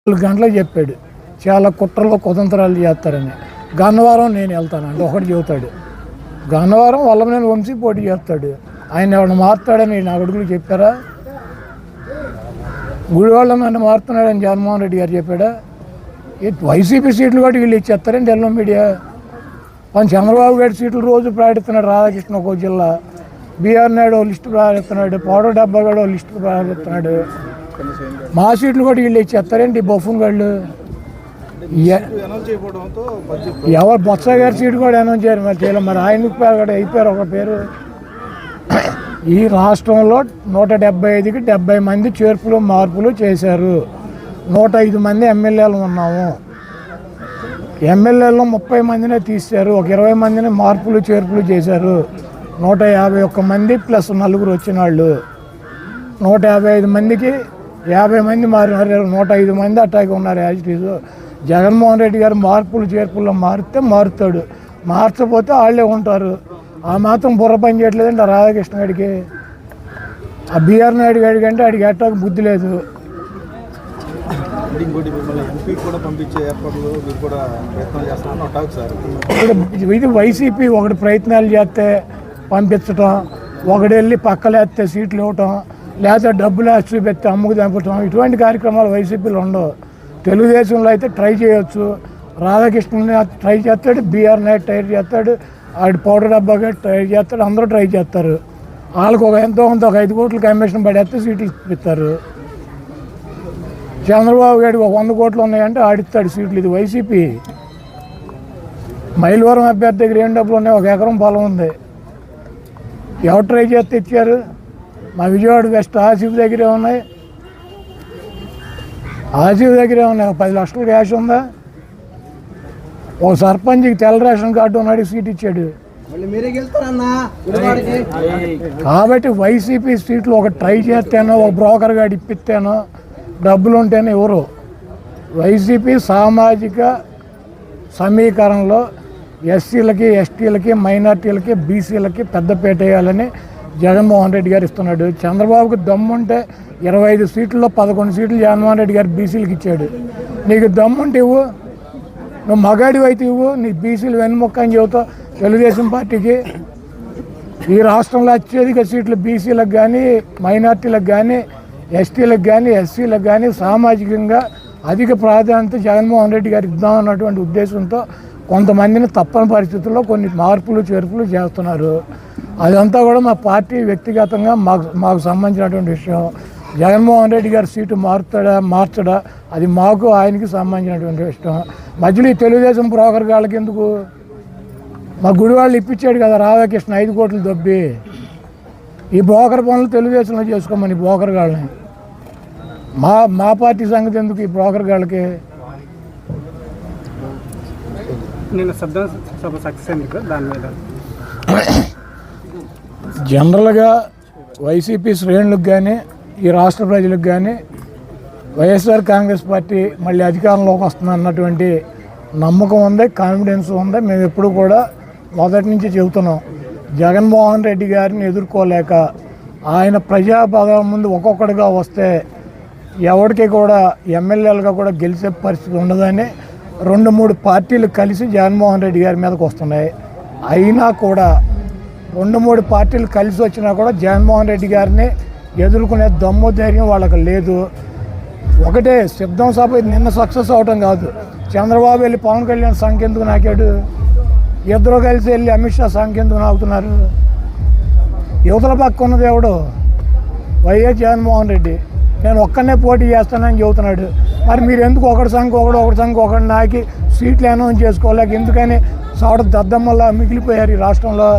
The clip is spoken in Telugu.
4 గంటలకు చెప్పాడు చాలా కుట్రలో కుతంత్రాలు చేస్తారని. గన్నవరం నేను వెళ్తానండి ఒకటి చెబుతాడు. గన్నవరం వల్లభనేని వంశీ పోటీ చేస్తాడు. ఆయన ఎవరిని మారుతాడని నా కొడుకులు చెప్పారా? గుడివాళ్ళ నన్ను మారుతున్నాడని జగన్మోహన్ రెడ్డి గారు చెప్పాడా? వైసీపీ సీట్లు కూడా వీళ్ళు ఇచ్చేస్తారండి ఎల్లో మీడియా. పని చంద్రబాబు గారి సీట్లు రోజు ప్రకటిస్తున్నాడు. రాధాకృష్ణ ఒక జిల్లా, బీఆర్ నాయుడు లిస్టు ప్రకటిస్తున్నాడు, పౌడర్ డబ్బా కూడా లిస్టు ప్రకటిస్తున్నాడు. మా సీట్లు కూడా వీళ్ళు ఇచ్చేస్తారండి బొఫ్ఫన్ వాళ్ళు. ఎవరు బొత్స గారి సీటు కూడా అనౌన్స్ చేయరు. మరి చేయలేదు. మరి ఆయనకు కూడా అయిపోయారు ఒక పేరు. ఈ రాష్ట్రంలో 175కి 70 మంది చేర్పులు మార్పులు చేశారు. 105 మంది ఎమ్మెల్యేలు ఉన్నాము. ఎమ్మెల్యేలో 30 మందినే తీశారు. ఒక 20 మందిని మార్పులు చేర్పులు చేశారు. 151 మంది ప్లస్ 4 వచ్చిన వాళ్ళు. 155 మందికి 50 మంది మారినారు. 105 మంది అట్టాగే ఉన్నారు. యాజిటీస్ జగన్మోహన్ రెడ్డి గారు మార్పులు చేర్పుల్లో మారితే మారుతాడు, మార్చకపోతే వాళ్ళే ఉంటారు. ఆ మాత్రం బుర్ర పని చేయట్లేదండి ఆ రాధాకృష్ణ గారికి. ఆ బీఆర్ నాయుడు గారికి అంటే ఆడికి ఎట్టాక బుద్ధి లేదు. ఇది వైసీపీ ఒకటి ప్రయత్నాలు చేస్తే పంపించటం, ఒకటి వెళ్ళి పక్కలేస్తే సీట్లు ఇవ్వటం, లేదా డబ్బులు చూపెత్తే అమ్ముకు చంపటం, ఇటువంటి కార్యక్రమాలు వైసీపీలో ఉండవు. తెలుగుదేశంలో అయితే ట్రై చేయొచ్చు. రాధాకృష్ణని ట్రై చేస్తాడు, బీఆర్ నాయుడు ట్రై చేస్తాడు, ఆడి పౌడర్ డబ్బాగా ట్రై చేస్తాడు, అందరూ ట్రై చేస్తారు. వాళ్ళకు ఎంతో కొంత ఒక 5 కోట్ల కమిషన్ పడేస్తే సీట్లు ఇస్తారు. చంద్రబాబు గారికి 100 కోట్లు ఉన్నాయంటే ఆడిస్తాడు సీట్లు. ఇది వైసీపీ. మైలవరం అభ్యర్థి దగ్గర ఏం డబ్బులు ఉన్నాయి? 1 ఎకరం పొలం ఉంది. ఎవరు ట్రై చేస్తే ఇచ్చారు? మా విజయవాడ వెస్ట్ ఆసిఫ్ దగ్గరే ఉన్నాయి. ఆసిఫ్ దగ్గరే ఉన్నాయి. 10 లక్షల క్యాష్ ఉందా? ఒక సర్పంచ్కి తెల్ల రేషన్ కార్డు ఉన్నాడు, సీట్ ఇచ్చాడు. కాబట్టి వైసీపీ సీట్లు ఒక ట్రై చేస్తేనో, ఒక బ్రోకర్ గాడు ఇప్పిస్తేనో, డబ్బులు ఉంటేనే ఎవరు. వైసీపీ సామాజిక సమీకరణలో ఎస్సీలకి, ఎస్టీలకి, మైనార్టీలకి, బీసీలకి పెద్దపీట వేయాలని జగన్మోహన్ రెడ్డి గారు ఇస్తున్నాడు. చంద్రబాబుకి దమ్ముంటే 25 సీట్లలో 11 సీట్లు జగన్మోహన్ రెడ్డి గారు బీసీలకు ఇచ్చాడు. నీకు దమ్ముంటే ఇవ్వు, నువ్వు మగాడి అయితే ఇవ్వు. నీ బీసీలు వెన్నుముక్క అని చెబుతావు తెలుగుదేశం పార్టీకి. ఈ రాష్ట్రంలో అత్యధిక సీట్లు బీసీలకు కానీ, మైనార్టీలకు కానీ, ఎస్టీలకు కానీ, ఎస్సీలకు కానీ సామాజికంగా అధిక ప్రాధాన్యత జగన్మోహన్ రెడ్డి గారికి ఇద్దామన్నటువంటి ఉద్దేశంతో కొంతమందిని తప్పని పరిస్థితుల్లో కొన్ని మార్పులు చేర్పులు చేస్తున్నారు. అదంతా కూడా మా పార్టీ వ్యక్తిగతంగా మాకు సంబంధించినటువంటి విషయం. జగన్మోహన్ రెడ్డి గారి సీటు మార్చడా అది మాకు ఆయనకి సంబంధించినటువంటి విషయం. మధ్యలో ఈ తెలుగుదేశం బ్రోకర్ గాళ్ళకి ఎందుకు? మా గుడివాళ్ళు ఇప్పించాడు కదా రాధాకృష్ణ 5 కోట్లు దొబ్బి. ఈ బ్రోకర్ పనులు తెలుగుదేశంలో చేసుకోమని బ్రోకర్ గాళ్ళని. మా పార్టీ సంగతి ఎందుకు ఈ బ్రోకర్ గాళ్ళకి? జనరల్గా వైసీపీ శ్రేణులకు కానీ, ఈ రాష్ట్ర ప్రజలకు కానీ వైఎస్ఆర్ కాంగ్రెస్ పార్టీ మళ్ళీ అధికారంలోకి వస్తుంది అన్నటువంటి నమ్మకం ఉంది, కాన్ఫిడెన్స్ ఉంది. మేము ఎప్పుడు కూడా మొదటి నుంచి చెబుతున్నాం. జగన్మోహన్ రెడ్డి గారిని ఎదుర్కోలేక ఆయన ప్రజాపదం ముందు ఒక్కొక్కడిగా వస్తే ఎవరికి కూడా ఎమ్మెల్యేలుగా కూడా గెలిచే పరిస్థితి ఉండదని 2-3 పార్టీలు కలిసి జగన్మోహన్ రెడ్డి గారి మీదకి వస్తున్నాయి. అయినా కూడా 2-3 పార్టీలు కలిసి వచ్చినా కూడా జగన్మోహన్ రెడ్డి గారిని ఎదుర్కొనే దమ్ము ధైర్యం వాళ్ళకి లేదు. ఒకటే సిద్ధం సభ నిన్న సక్సెస్ అవటం కాదు. చంద్రబాబు వెళ్ళి పవన్ కళ్యాణ్ సంఖ్య ఎందుకు నాకాడు? ఇద్దరు కలిసి వెళ్ళి అమిత్ షా సంఖ్య ఎందుకు నాకుతున్నారు? యువతల పక్క ఉన్నది ఎవడు? వైఎస్ జగన్మోహన్ రెడ్డి. నేను ఒక్కనే పోటీ చేస్తానని చెబుతున్నాడు. మరి మీరు ఎందుకు ఒకటి సంఖ్య నాకి సీట్లు అనౌన్స్ చేసుకోలేక ఎందుకని సౌడ దద్దమ్మల్లా మిగిలిపోయారు ఈ రాష్ట్రంలో?